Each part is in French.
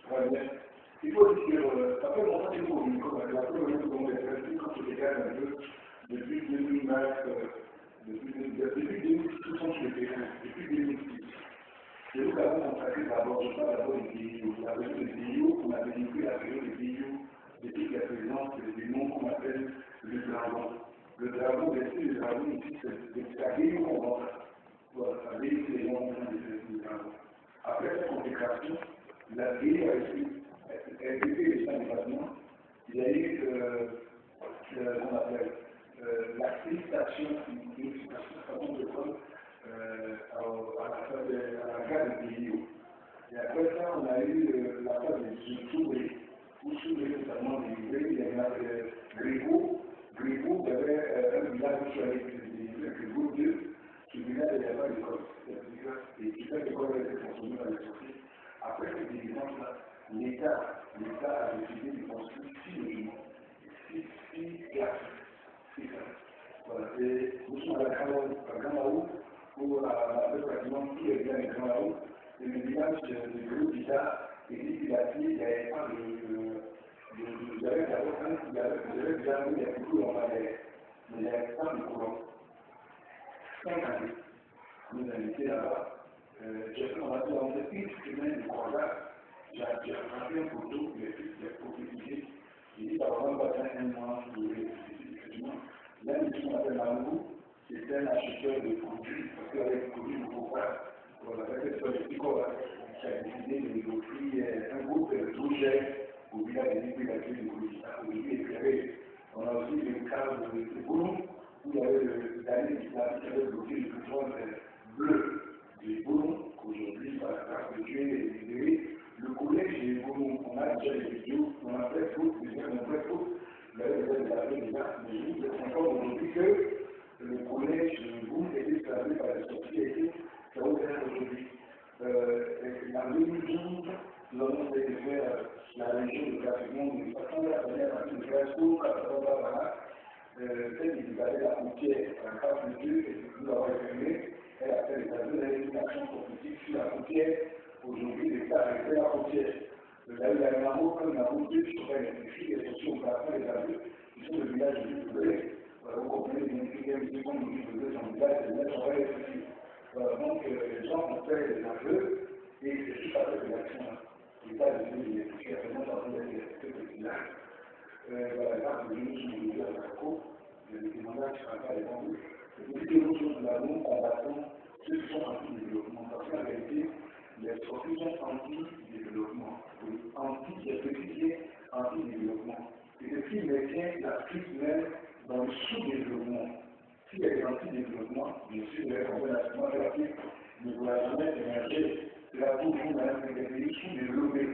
Très bien. Il faut dire, ça fait longtemps que vous comme la première seconde des principes, quand je regarde un peu, depuis 2009, depuis 2006, tout sont sur le terrain, depuis 2006. Et nous avons consacré d'abord, je parle d'abord des BIO. La période des BIO, on a délivré la période des BIO, depuis la présence des noms qu'on appelle le dragon. Le dragon, le dragon ici, c'est la BIO qu'on vend. Voilà, la BIO, c'est les noms du dragon. Après cette consécration, la BIO a été les champs du bâtiment. Il y a eu, qu'on appelle, la félicitation, une façon de prendre à la gare de BIO. Et après ça, on a eu la phase de Souré, où Souré totalement délivré. Il y avait Grégo. Grégo, il y avait un village où je suis allé délivrer, Grégo 2. Ce village, il n'y avait pas d'école. Et toute l'école a été fonctionnée dans les sorties. Après cette délivrance-là, l'État a décidé de construire 6 logements, 6 classes. C'est ça. Voilà. Et nous sommes à la Gamaou, où la bâtiment qui est bien les Gamaou, et le village de Grégo d'Ida, et Dipilapi, il n'y avait pas il y avait déjà eu des coups en malaise, mais il n'y avait pas de courant. 5 années, nous avons été là-bas. J'ai fait, on a fait une semaine de croisade. J'ai rattrapé un photo, j'ai prophétisé. J'ai dit, par exemple, on va faire un mois pour effectivement. Là, nous appelle Malou, c'était un acheteur de produits, parce qu'avec le produit, il ne faut pas. Voilà, avec cette politique-là, qui a décidé de offrir un groupe de projets au village de l'Église de Aujourd'hui éclairé. On a aussi le cas de Boulou, où il y avait le dernier qui avait bloqué le pétrole bleu de Boulou, qu'aujourd'hui, par la grâce de Dieu, est libéré. Le collège de Boulou, on a déjà les vidéos, on a fait tout, vous avez déjà déjà, mais je comprends aujourd'hui que le collège de Boulou était servi par la société qui a ouvert aujourd'hui. En 2012, nous avons fait faire la région de Capricorn, de façon à la partie de Glasgow, celle qui avait la frontière en cas de Dieu, et que nous avons fermé, elle a fait une action politique sur la frontière. Aujourd'hui, l'État a fait la frontière. Là, il y a un amour, comme un amour Dieu, qui sont identifiés, les sociaux opérateurs, les adultes, qui sont le village de l'île. Vous comprenez, les individus qui sont le village, les villages sont réfléchis. Donc, les gens ont fait des aveux, et c'est tout à fait de l'action. L'État de l'île, il est vraiment dans le village. Voilà, là, nous sommes venus à la cour, les témoignages qui sont pas les vendus. Depuis que nous sommes là, nous combattons ceux qui sont anti-développement. Parce qu'en réalité, les sorties sont anti-développement. Il y a ce qui est anti-développement. Et ce qui maintient l'Afrique même dans le sous-développement. S'il y a des anti-développement, bien sûr, il y a complètement l'Afrique ne doit jamais émerger. C'est là où nous avons des pays sous-développés.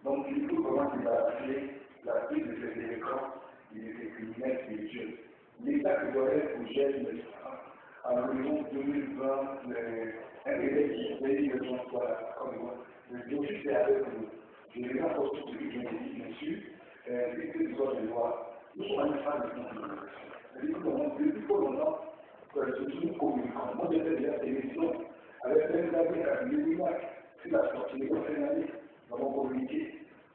Donc, il faut vraiment débasser l'Afrique de ces délinquants et de ces criminels spirituels. L'État qui doit être au geste à l'horizon 2020, un délai qui paye le transport comme moi. Le dossier est avec nous. Je n'ai pas posté ce que je me dis, bien sûr. C'est que nous sommes les lois. Nous sommes en phase de communication. Depuis trop longtemps, nous communiquons. Moi, j'étais déjà télévision avec un avis à l'Unimac. C'est la sortie de l'année. Nous avons communiqué.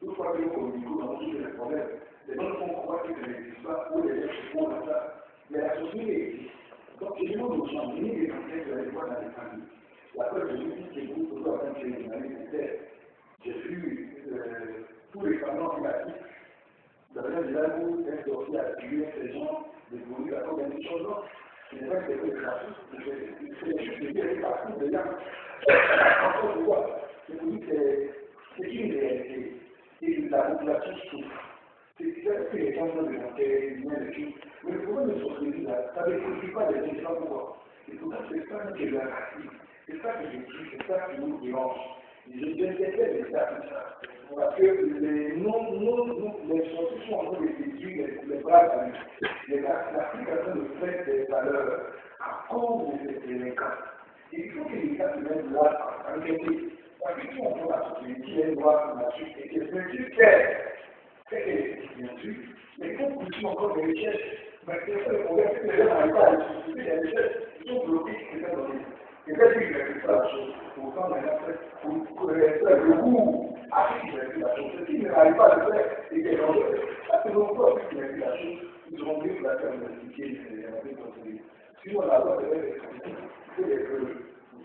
Une fois que nous communiquons, nous avons toujours des problèmes. Les gens font croire que ça n'existe pas, ou les gens se font dans ça. Mais la société existe. Donc, les gens nous ont mis des enquêtes de la loi dans les familles. La preuve, je dis que vous, pour avoir fait une année d'été, j'ai vu tous les parents relatifs. Vous avez là où est sorti à tuer ces gens, des produits à combien de choses. C'est vrai que c'est gratuit, c'est juste de dire partout déjà. Encore une fois, je vous dis que c'est une réalité. Et la population souffre. C'est clair que les gens ont démontré mais le problème de société, ça ne détruit pas les gens pourquoi. Et pourtant, c'est ça qui est la racine. C'est ça que je dis, c'est ça qui nous dérange. Je déteste les ça comme ça. Parce que les sorties sont en train de détruire les bras d'amis. L'Afrique est en train de faire des valeurs à cause de ces délinquants. Et il faut que l'État se mette là en enquêter. Parce que si on prend la société qui est droit pour la suite et que c'est du fait, bien sûr, mais il faut pousser encore des richesses. Parce que c'est le problème, c'est que les gens n'arrivent pas à utiliser les richesses, ils sont bloqués, c'est ça dans les. Et là, il a fait ça la chose. Pourtant, maintenant, pour faire le goût, Afrique, chose. Ce qui n'arrive pas à le faire et qui est dangereux, à ce moment-là, ceux qui ont vu la chose, nous aurons mieux la faire expliquer et procéder. Sinon, la loi devait être c'est que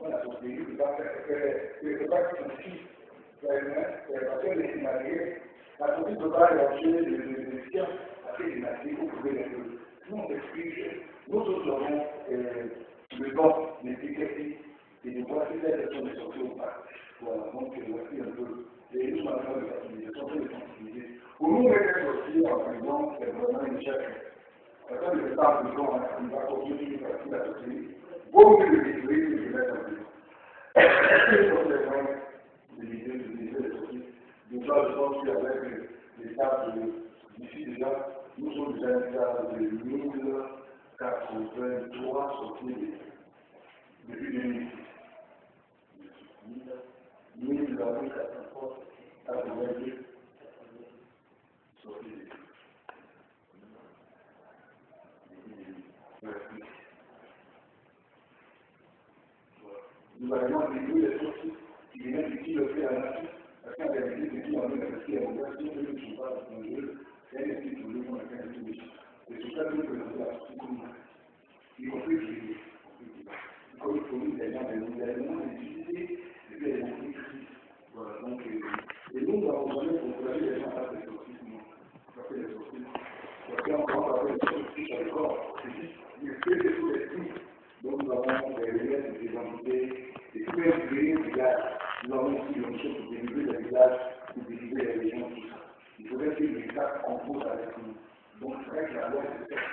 la société ne va pas scientifique. Parce que les imaginés, la société ne peut pas lâcher des sciences, parce que les imaginés, vous pouvez les deux. Nous, on explique, nous autres avons le don, l'étiquette, et nous voici la question des sorties ou pas. Voilà, donc voici un peu. Et nous, on a fait des sensibilisations, des sensibilités. Pour nous, mettre aussi, par exemple, c'est vraiment une chèque. Quand je parle de gens, il va continuer de faire la société. Vaut mieux le détruire que de mettre en place. Des idées de société. Donc là, je pense qu'avec les cas d'ici déjà, nous sommes déjà un cas de 1083 sorties depuis 2006. 1482 sorties. Nous avons découvert les sorties qui viennent du le fait à la nation, parce qu'en réalité, c'est qui en est resté à l'ouverture, ceux qui ne sont pas dangereux, c'est un esprit pour le monde avec un esprit. Et c'est ça que nous faisons la sortie commune. Y compris les comme il faut nous des gens, des éléments, des utilités, et puis des conflits. Voilà, donc, et nous, nous avons besoin pour encourager les gens à faire des sorties, à faire des sorties. Parce qu'on va faire des sorties sur le corps, c'est juste, il fait des sous l'esprit. Donc, nous avons des reliefs, des identités, et tout est créé, nous avons aussi une chose pour délivrer les villages, pour délivrer les régions, tout ça. Il faudrait que l'État compose avec nous. Donc, c'est vrai que la loi est faite.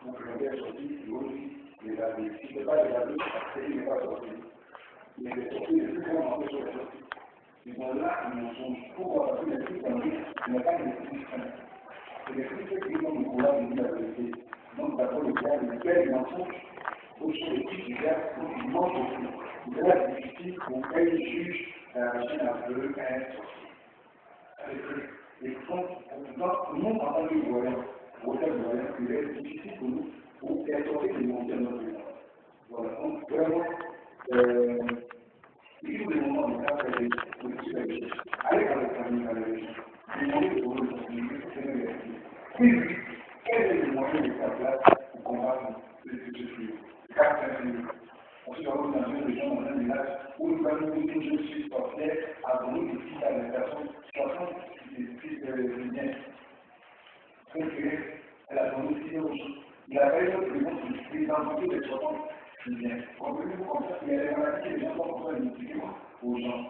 Donc, le gars sorti, il aussi, les avis. Si ce n'est pas les avis, c'est qu'il n'est pas sorti. Mais les sorties, les plus grands sont sur les sorties. Ils sont là, ils sont pour avoir les trucs en vie, il n'y a pas de petits freins. C'est les trucs qui ont le courage de dire la vérité. Donc, d'abord, le gars, le père, il en touche. Donc, sur les petits gars, il mange aussi. Il est là, difficile pour qu'un juge réagisse un peu à un sorcier. Et donc, nous, en tant que voyants, il est difficile pour nous pour exporter les montées à notre vie. Voilà, donc vraiment, il faut des moments de cas pour les politiques à l'échelle. Allez dans les familles à l'échelle. Demandez pour nous de nous puis, quels sont les moyens de faire place pour combattre les sujets? 4-5 minutes. Ensuite, on va dans les gens dans un village où nous allons nous dire je suis sorcière à donner des petites à des personnes, chanson des petites liens. Donc, elle a donné 6 euros. Il a fallu que les gens se identifier des chansons liens. Comprenez-vous comme ça, il y a des maladies et les gens sont en train aux gens.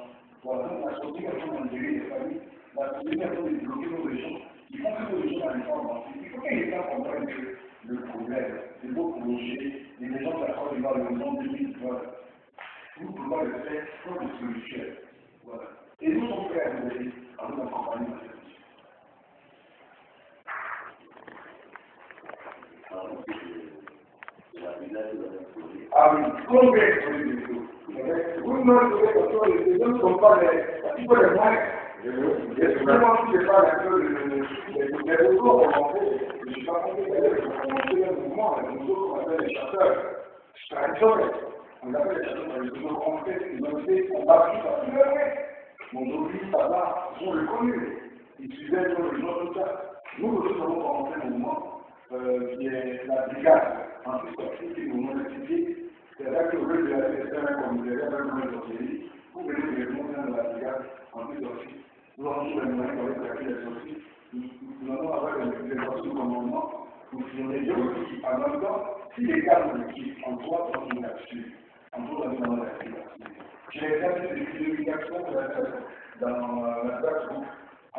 Voilà, donc la société a besoin d'intégrer les familles, la société a besoin de développer nos régions. Il faut que nos régions dans les formes ensuite. Il faut que les gens comprennent que le problème, c'est beau projet, et les gens s'accordent dans le monde 2020. Nous pouvons le faire pour le solution. Voilà. Et nous sommes prêts à vous aider à vous accompagner dans cette mission. Ah oui, combien de choses? Vous ne gens ne sont pas les moyens. Vraiment, si je parle un peu des retours remontés, je ne suis pas compris d'ailleurs, je vais commencer un mouvement, nous autres, on appelle les chasseurs. Par exemple, on appelle les chasseurs, ils ont compris, ils ont fait, on va tout à fait. Mon aujourd'hui, ça va, ils sont reconnus. Ils suivaient sur les gens, tout ça. Nous, nous avons commencé un mouvement qui est la brigade anti-sortie, qui est le mouvement de cité. C'est-à-dire que au lieu de la faire un comité, un mouvement de sortie, vous venez de répondre dans la brigade anti-sortie. Nous avons toujours les moyens pour traquer les sorties. Nous allons avoir des sorties de commandement pour finir aussi. En même temps, si les cas de l'équipe en droit dans une action, en droit dans la activité. J'ai exercé depuis 2004 dans la date où,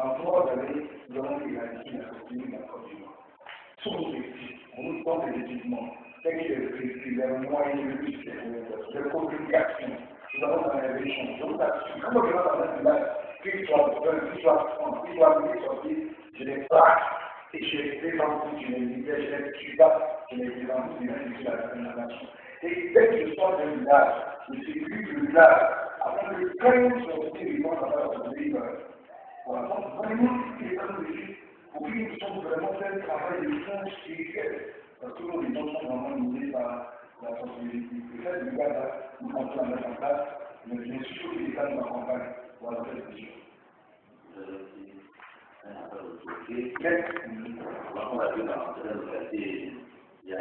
en 3 années, nous avons éradiqué la sortie de la Côte d'Ivoire. Sur nos équipes, on nous donne des équipements, les moyens de lutte, de communication. Nous avons dans les échanges. Donc là-dessus, quand on est dans un village, qu'il soit 20, qu'il soit 30, qu'il soit 1000 sorties, je les plaque et je les présente, je les libère, je les tue pas, je les présente, je les réfléchis à la nation. Et dès que je sors d'un village, je suis plus du village, afin que quand même sortir, ils vont avoir un pays. Voilà, donc vraiment, ce qui est comme des pour qui nous sommes vraiment fait un travail de fond spirituel. Parce que nous, les gens sont vraiment nourris par la sensibilité. Peut-être le gars, nous comptons à mettre en place, mais bien sûr que l'État nous accompagne. Voilà, c'est sûr. Et on a vu dans la localité, il y a.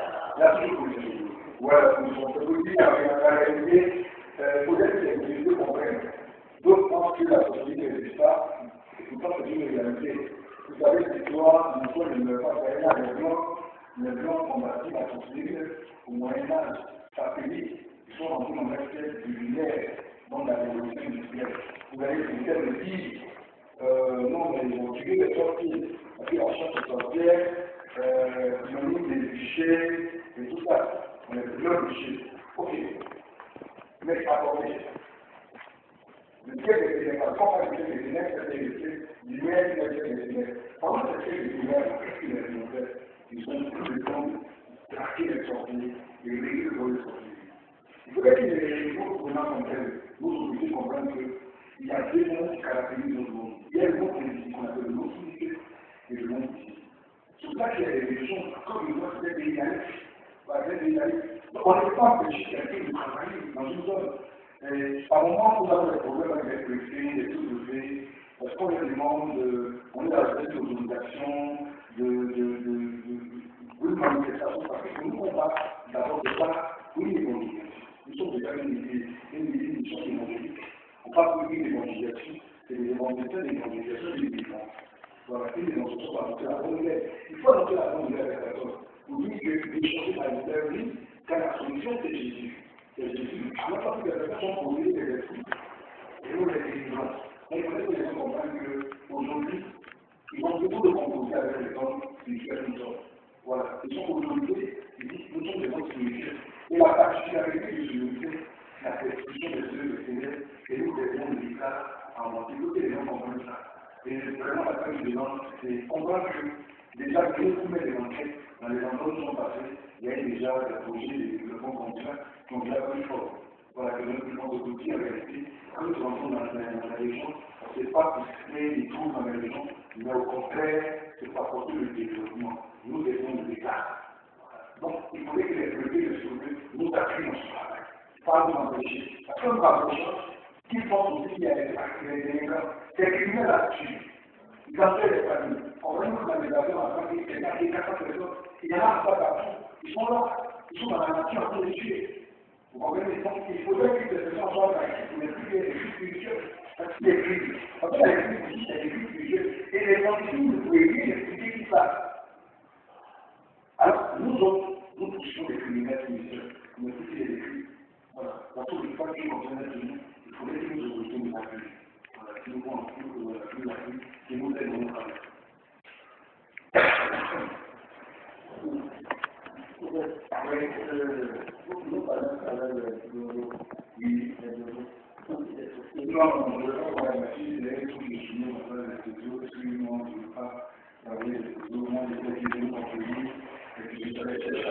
Voilà, on peut vous dire, la réalité, il faut dire que les communautés comprennent. D'autres pensent que la société n'existe pas, et pourtant c'est une réalité. Vous savez, l'histoire ne veut pas faire les blancs combattus la société au Moyen-Âge, ça fait vite. Ils sont rentrés dans l'aspect du lunaire, dans la révolution industrielle. Vous avez une telle vie, non, mais ils vont tuer les sorties, parce que la chasse aux sorcières, synonyme des clichés et tout ça. On est plusieurs clichés. Ok. Mais attendez. Le ciel est des pas comment le ciel est lunaire, c'est le ciel lunaire, c'est le ciel lunaire. Comment le ciel est lunaire, qu'est-ce qu'il a dit en fait? Ils ont tout le temps de traquer les sorties et régler les sorties. Il faudrait que les gens comprennent, nos officiers comprennent qu'il y a deux mondes qui caractérisent notre monde. Il y a le monde qu'on appelle le monde physique et le monde physique. C'est pour ça qu'il y a des régions, comme une fois, c'est des pays laïcs. On n'est pas empêché quelqu'un de travailler dans une zone. Par moment, nous avons des problèmes avec les préfets, les sous-préfets, parce qu'on leur demande, on est dans la d'autorisation, de manifestation, parce que nous, on va d'abord de ça, oui, l'évangélisation. Nous sommes déjà une mission évangélique. On parle pour une évangélisation, c'est des évangélisations des migrants. Voilà, et les gens sont annoncer la bonne nouvelle. Il faut annoncer la bonne nouvelle à la personne. Vous dites que d'échanger par une vie, car la solution c'est Jésus. C'est Jésus. Je ne vois pas que les personnes sont posées des esprits et nous les délivrons. On connaît que les gens comprennent qu'aujourd'hui, ils ont beaucoup de composer avec les hommes spirituels nous sommes. Voilà. Ils sont aujourd'hui, ils disent nous sommes des hommes spirituels. Et la particularité de l'humanité, la persécution des œuvres de Seigneur, et nous devons le dire à monter. Écoutez, les gens comprennent ça. Et vraiment, la peine des gens, c'est comprendre que déjà, beaucoup de enquêtes dans les endroits qui sont passés, il y a déjà des projets de développement conjoint qui ont déjà pris forme. Voilà, que nous devons aujourd'hui en réalité, quand nous entrons dans la région, ce n'est pas pour créer des trous dans la région, mais au contraire, c'est pour apporter le développement. Nous devons le déclarer. Donc, il faudrait que les priorités de sauver nous appuient dans ce travail, pas nous empêcher. Parce que nous rapprochons, qu'ils pensent aussi qu'il y a des délinquants, c'est criminel là-dessus. Ils ont fait les familles. On va nous dans les avions à 4 personnes. Il y en a pas partout. Ils sont là. Ils sont dans la nature en train de tuer. Vous comprenez? Donc, il faudrait que ces personnes soient là. Il n'y a plus des crimes spirituels. Parce qu'il y a des crimes. Parce qu'il y a des crimes ici, il y a des crimes spirituels. Et les scientifiques ne pouvaient rien expliquer tout ça. Alors, nous autres, nous touchons des criminels spirituels. Nous touchons des crimes. Voilà. Dans toutes les fois qui concernent nous, il faudrait que nous autorités nous appuient. Voilà. Qui nous font plus l'appui, qui nous aident dans notre travail. Nous parlons non, je ne veux pas voir la fille, elle est tout les chinois, on va les studios, excusez-moi, je ne veux pas parler des studios, moi j'ai fait des vidéos en pays, et puis je savais que j'ai dit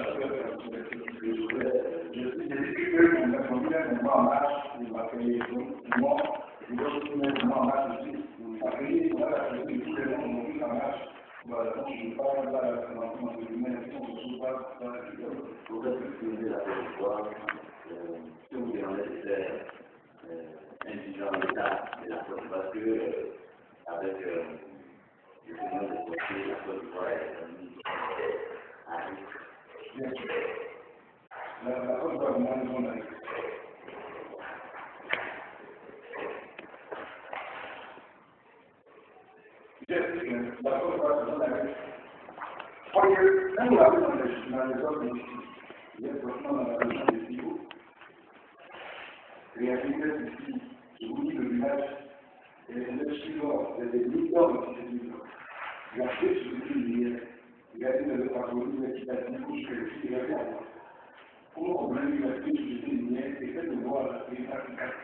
que mon associé, on va en marche, il va payer moi, je dois soumettre moi en marche aussi, il va payer, on va la payer, tous les gens ont vu en marche, voilà, donc je ne veux pas là, dans ce domaine, si on ne se trouve pas, ça, je dois. Pour utiliser la territoire, si on est en nécessaire, indigent l'État et la Côte d'Ivoire, parce que avec le phénomène de côté, la Côte d'Ivoire est mise à risque. Bien sûr. La Côte d'Ivoire est moins de risque. La Côte d'Ivoire est moins de risque. Voyez, quand vous l'avez dans les zones politiques, il y a franchement dans la région des Pigou, réalité ici, je vous dis le village, et le suivant, il y a des millions de petits millions. La chose, c'est une regardez le patrimoine équitatif, jusqu'à le fil, regardez à moi. Comment on a eu la petite société minière et fait de voir les pratiquants.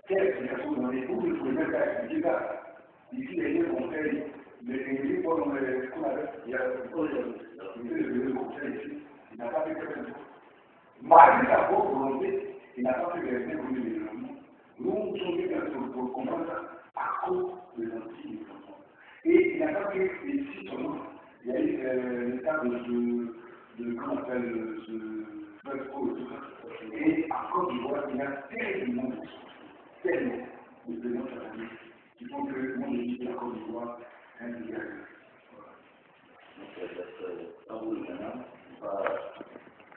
Quelle explication dans les cours, je ne pouvais même pas expliquer ça. Ici, les gens conseillent, mais les gens, on avait, il y a le conseil ici, il n'a pas fait quelque chose. Malgré sa propre volonté, il n'a pas fait les pour le développement. Nous, nous sommes bien pour comprendre ça à cause de l'anti-développement. Et il n'a pas fait ici seulement. Il y a eu l'état comment on appelle, ce fleuve et tout ça. Et en Côte d'Ivoire, il y a tellement de choses, tellement de notre famille, qui font que le monde est la Côte d'Ivoire industrielle. Donc, c'est un bout de maintenant, pas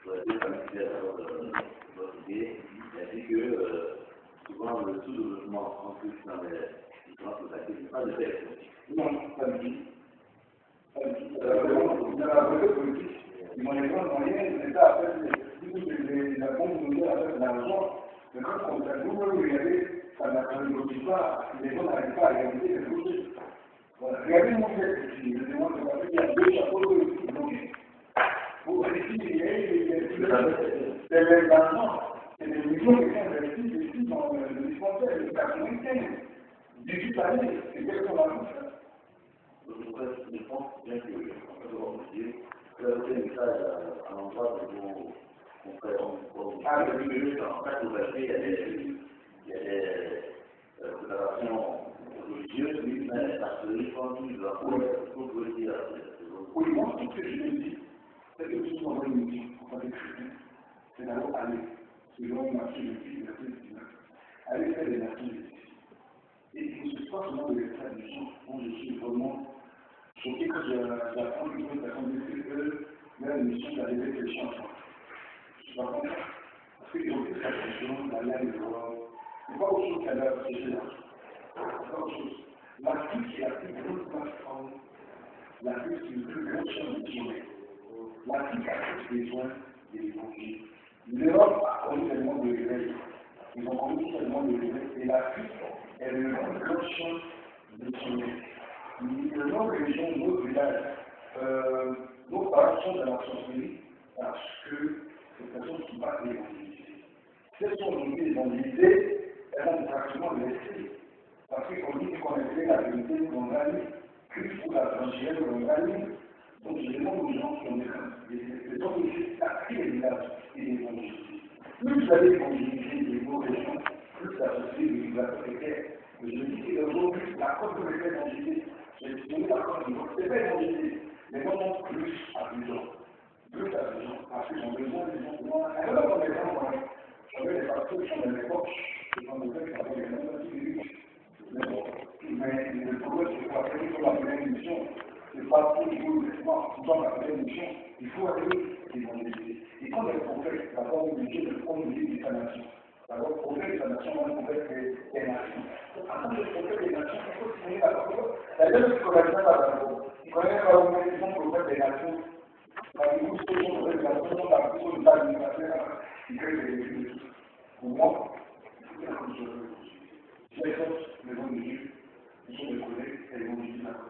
deux familiers à votre idée, ainsi que souvent le sous-développement en plus dans les différentes localités, pas de fait. Non, pas du tout. Dans la volonté politique, ils ont les grands moyens, l'État a fait la bombe mondiale avec l'argent, mais quand on s'est regardé, ça ne motive pas, les gens n'arrivent pas à réaliser les projets. Voilà. Regardez mon fait ici, je demande de passer, il y a deux chapeaux politiques bloqués. Pour vérifier, c'est les argent, c'est des millions qui sont investis ici dans le dispensaire, le 95, 18 années, c'est qu'est-ce qu'on a fait? Je pense bien que, on peut dire, vous avez un message à l'endroit de vos confrères, en fait, vous avez, il y a des fédérations religieuses, mais la religion qui doit vous dire. Oui, moi, tout ce que je dis, c'est que tout ce qu'on va nous dire, on va décrire, c'est d'abord aller, selon marcher le prix de la politique, aller faire des nations ici. Et il ne se passe seulement de l'état du gens, dont je suis vraiment choqué que j'apprends une autre personne de que leur mission d'aller avec les champs. Je ne suis pas content. Parce qu'ils ont fait cette mission d'aller à l'Europe. Ce n'est pas autre chose qu'à leur protéger là. C'est pas autre chose. L'Afrique est la plus grande plateforme. L'Afrique est le plus grand champ de mission. L'Afrique a tous besoin de l'évangile. L'Europe a connu tellement de réveil. Ils ont connu tellement de réveil. Et l'Afrique est le plus grand champ de mission. Nos régions, nos villages, nos parents sont dans la sorcellerie parce que ces personnes sont pas évangélisées. Si elles sont aujourd'hui évangélisées, elles vont pratiquement le laisser. Parce qu'on dit qu'on est la vérité, qu'on gagne, Christ ou la franchise, qu'on gagne. Donc je demande aux gens qui ont des hommes qui appris les villages et les évangéliser. Plus vous allez évangéliser vos régions, plus la société va se faire. Mais je dis qu'aujourd'hui, la cause de l'évangélisation évangélisée, c'est d'accord, c'est pas évangélisé. Les gens ont plus à besoin. Plus à besoin. Parce qu'ils ont besoin des gens. Alors, dans les gens, j'avais des pasteurs qui sont dans l'époque, qui sont des gens qui avaient les mêmes activités. Mais le problème, c'est qu'après, il faut la première mission. C'est pas toujours dans la première mission. Il faut aller évangéliser. Et quand les prophètes, d'abord obligé de communiquer des nations. D'abord, prophète des nations, on prophète des nations. Après, le prophète des nations, il faut signer la parole. D'ailleurs, il ne connaît pas la parole. Il connaît pas où ils sont prophètes des nations. Parce que vous, ceux qui sont prophètes des nations, sont la plupart de l'administration, ils créent des études de tout. Pour moi, il faut dire comme je veux. Si elles sont les hommes de Dieu, ils sont des collègues, elles vont dire la parole.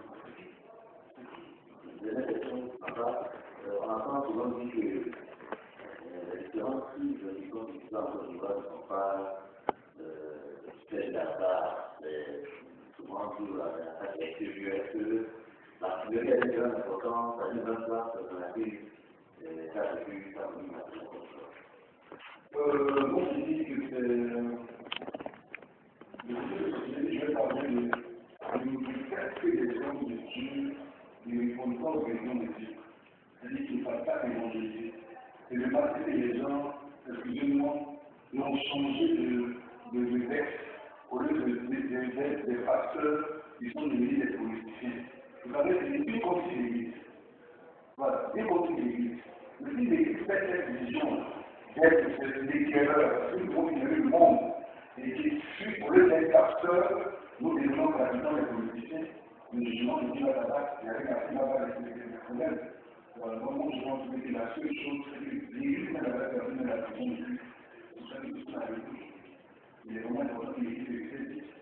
Deuxième question, on entend souvent dire que les différentes crises qui sont utilisées en Côte d'Ivoire ne sont pas faites d'hasard, souvent sur l'attaque extérieure. Est-ce que la priorité est déjà importante, ça a une bonne place dans la crise, ça a pu terminer la question. Moi, je dis que je vais parler du fait que les hommes de Dieu ne répondent pas aux besoins de Dieu. C'est-à-dire qu'ils ne savent pas évangéliser. Et le passé, les gens, excusez-moi, l'ont changé de texte. Au lieu d'être des pasteurs, ils sont devenus des politiciens. Vous savez, c'est bien compris l'Église. Voilà, bien compris l'Église. Mais si l'Église fait cette vision d'être l'éclaireur, ceux qui vont éclairer le monde, et qui suit au lieu d'être pasteur, nous devenons pratiquement les politiciens. Le jugement de Dieu à la base, il y a rien à faire là-bas avec les problèmes. Moi, je pense que la seule chose, c'est que l'Église n'a pas permis de la prison de Dieu. C'est ça que tout ça avec nous. Il est vraiment important que l'Église existe,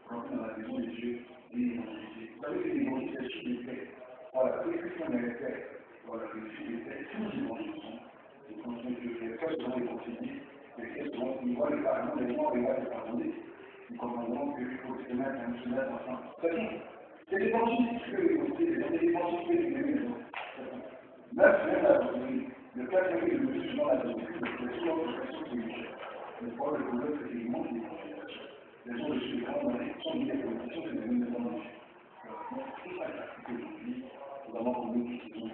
rentrer dans la maison de Dieu et évangéliser. Vous savez que l'évangile, c'est sur les faits. Voilà, les chrétiens ont les faits. Voilà, les sur les faits, tous les évangélisons. C'est comme ça que les faits seront réconciliés, les faits seront, ils voient les parents, les gens, les voient les pardonnés. Nous comprendrons qu'il faut se mettre un soumettre ensemble. C'est tout. C'est l'évangile qui fait réconcilier, c'est l'évangile qui fait les maisons. Même si la doctrine, le cas que le musulman a doctrine, c'est toujours une question spirituelle. Le problème, c'est qu'il manque d'évangélisation. Les gens de chez les grands sont des politiciens, c'est des mêmes évangiles. Donc, tout ça est appliqué aujourd'hui, notamment pour nous qui sommes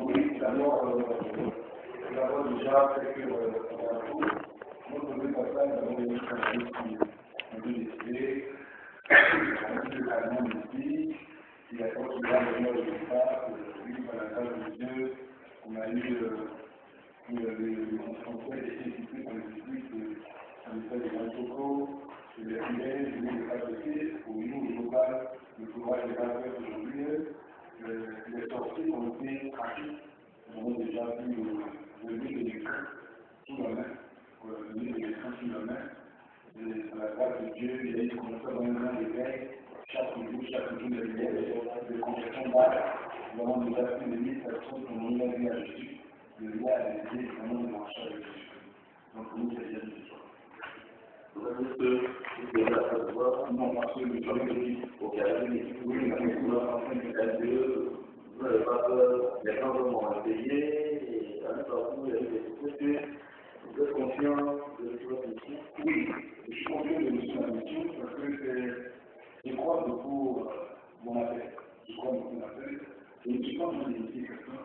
oui, d'abord, Nous avons déjà fait que notre premier passage, nous avons des journalistes qui ont décidé, le Parlement ici, il y a quand il y a le nom de l'État, aujourd'hui, par la grâce de Dieu, on a eu les conseils des équipés dans les équipes, on a fait des grands chocos, les filets, les fabriqués, pour nous, au global, le courage des valeurs aujourd'hui, les sorties ont été tragiques. Nous avons déjà vu le livre de l'écran sous la main, le livre de l'écran sous la main. Et par la grâce de Dieu, il y a eu comme ça dans le monde de veille, chaque jour, des conversions d'âge. Nous avons déjà vu les 1000 personnes qui ont eu la vie à Jésus. Le lien a été vraiment de marcher avec Jésus. Donc pour nous, c'est bien du soir. Vous avez la phase de voir? Non, parce que nous avons dit, ok, oui, nous avons en train de vous n'avez pas peur, les gens vont payer, et à n'importe où, il y a eu des choses. Vous êtes conscient de votre mission? Oui, je suis confiant de ma mission parce que je crois beaucoup mon appel. Je crois beaucoup mon appel. Je ne suis pas en train d'imiter quelqu'un,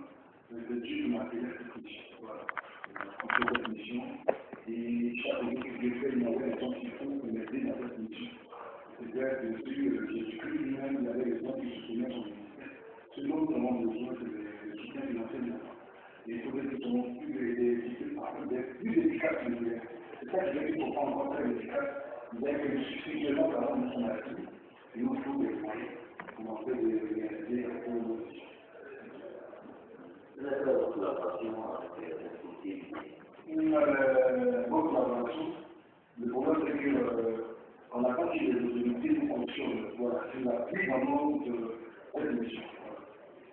mais Dieu m'a appelé à cette mission. Voilà. Je fais cette mission et chaque jour que je fais, il y avait les gens qui font pour m'aider dans cette mission. C'est-à-dire que Jésus-Christ lui-même, il y avait les gens qui se souviennent de son ministère. Ce dont nous avons besoin, c'est le soutien financier de l'État. Il faudrait que nous soyons plus efficaces que nous. C'est ça qui veut dire qu'il faut prendre encore très efficace. Vous avez que le suffisant par rapport à son activité, et nous faut des moyens pour en faire des réaliser un peu nos missions. Vous avez fait votre collaboration avec les sociétés? Votre collaboration, le problème c'est qu'on n'a pas dit les autorités qui fonctionnent. Voilà, c'est la plus grande de cette mission.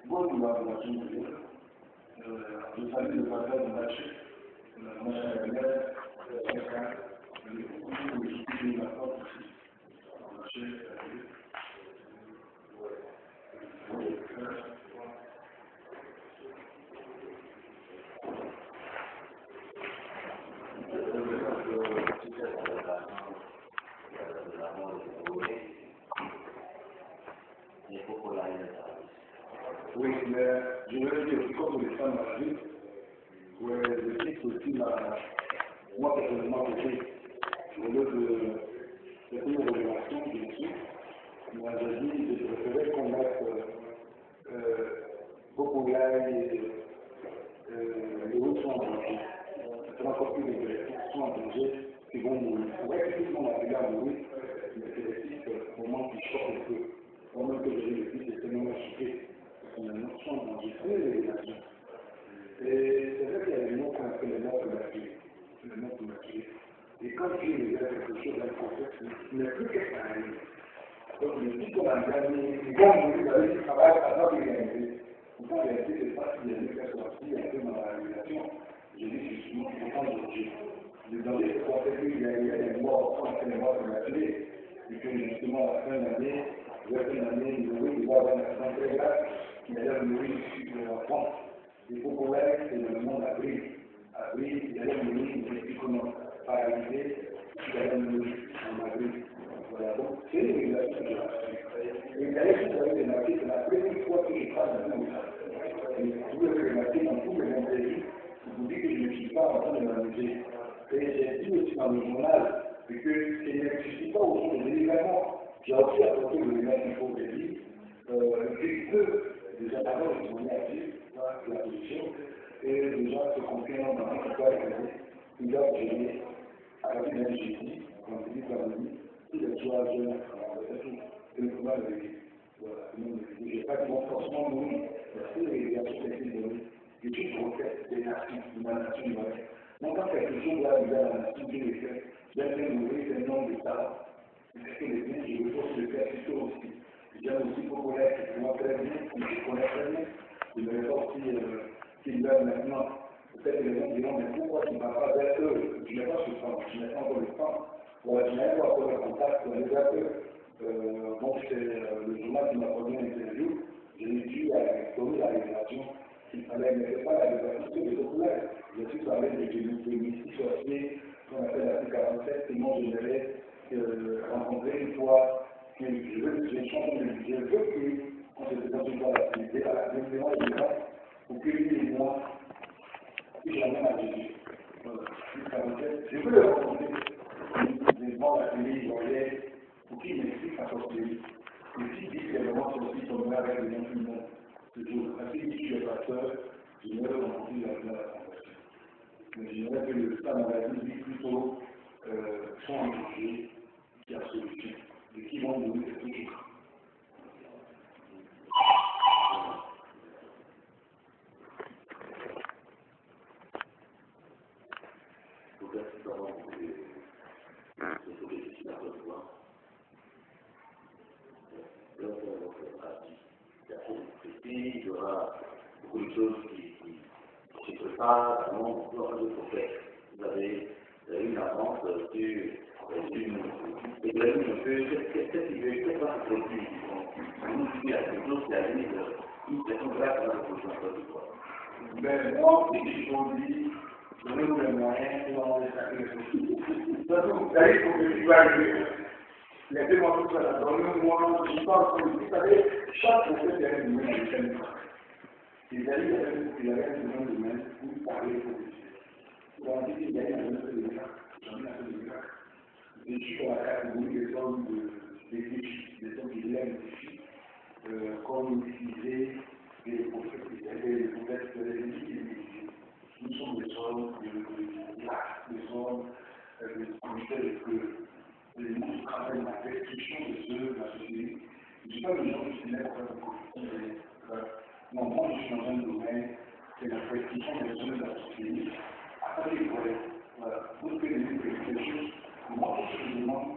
Votre collaboration, je salue le passage de Maché, Maché Gabriel, Chaka, le groupe de soutien de la porte aussi. Maché Gabriel. Oui, mais je veux dire, comme les femmes à la vie, je sais que aussi, moi personnellement, je veux c'est une révélation, bien sûr. Moi, j'ai dit, je préférais qu'on mette beaucoup l'ail et les autres sont en danger. C'est encore plus les collectifs sont en danger, qui vont mourir. C'est vrai que tout le monde a déjà mouru, mais c'est des types, au moment qui choquent un peu. Au moment que j'ai vu, c'est tellement choqué. Finalement, sont en danger. C'est une révélation. Et c'est vrai qu'il y a des mots qu'on appelle les mots prématurés. Les mots prématurés. Et quand Dieu révèle quelque chose dans le contexte, il n'est plus que ça arrive. Donc, le dit qu'on a gagné, ils vont mourir avec du travail avant de réaliser. Pourtant, en réalité, c'est pas qu'il y a une personne qui est un peu dans la réalisation. Je dis justement qu'il faut prendre le Dieu. Le danger, c'est qu'on fait qu'il y a des morts, qu'on fait des morts prématurés. Et que justement, à la fin de l'année, il va avoir un accident très grave qui a l'air de mourir de l'enfant. Il faut qu'on reste que le monde abrite. Il y a l'air de mourir, il ne sait plus comment paralysé, il y a l'air de mourir en abrite. Voilà, donc c'est une révélation que j'ai. Et d'ailleurs, vous avez remarqué que la première fois que je parle de ça, et vous avez remarqué dans tous les interviews, je vous dis que je ne suis pas en train de m'amuser. Et j'ai dit aussi dans le journal que je n'existe pas au fond des événements. J'ai aussi apporté le événement qu'il faut dire, que des appareils qui sont mis à dire, la position, et les gens se confirment dans ce cas, il a gagné à partir d'un jeudi, quand on dit par nuit, il est soit jeune, c'est tout. C'est le problème de vie. Voilà, je n'ai pas dit forcément mourir, parce que les réactions ont été données. Et puis, je refais des nations, de ma nation humaine. Donc, quand quelque chose va arriver à la nation, Dieu le fait, bien que mourir, c'est le nom de ça. Est-ce que les biens, je veux pas le faire plutôt aussi. J'aime aussi beaucoup l'être, je vois très bien, je connais très bien. Je ne vais pas aussi qu'ils meurent maintenant. Peut-être que les gens diront, mais pourquoi tu ne vas pas vers eux? Je n'ai pas ce temps, je n'ai pas encore le temps. Voilà, je n'ai pas encore le contact pour aller vers eux. Donc, c'est le journal qui m'a donné une interview. J'ai dû donner la révélation qu'il fallait, mais ce n'est pas la révélation des populaires. Je suis parlé de mystique sorcier, qu'on appelle la P47, et moi, je l'avais rencontré une fois que je veux qu'on se présente une fois à l'activité, à la bienveillance générale, pour que lui et moi, si jamais avec les gens tout le monde. Toujours. Parce que si tu es pasteur, j'aimerais rencontrer la fondation. Mais j'aimerais que le stade maladie dit plutôt sont engagés qui a solution et qui vont donner des trucs. Il y aura beaucoup de choses qui se préparent, vraiment, lors de prophètes. Vous avez une avance sur une. Et vous avez un peu, qu'est-ce qui va se produire? On dit à quelque chose qui arrive, une personne grave dans la production. Ben, moi, je vous dis, donnez-nous les moyens pour avoir les sacrifices. Vous savez, il faut que tu vas arriver. Laissez-moi tout ça, donnez-moi, je parle comme vous savez, chaque prophète a un domaine de chaîne. Isaïe avait un domaine où parler prophétie. Dans le il y a un domaine de miracles, j'en ai un peu de miracles. Je suis dans la catégorie des hommes des défis, des hommes qui lèvent des défis, comme utiliser les prophètes, les prophètes de l'Église. Nous sommes des hommes de miracles, des hommes nous travaillons la restriction de ceux de la société. Je ne suis pas le genre de célèbre pour non, moi je suis dans un domaine, c'est la restriction de ceux de la société. Après, voilà, vous pouvez dire quelque chose. Moi, ce que je demande,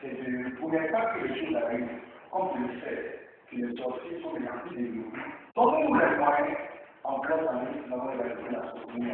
c'est de ne pouvez pas que les choses arrivent comme je le sais, que les sorciers sont des gentils des loups. Donnez-nous les moyens en classe en liste, nous avons la société.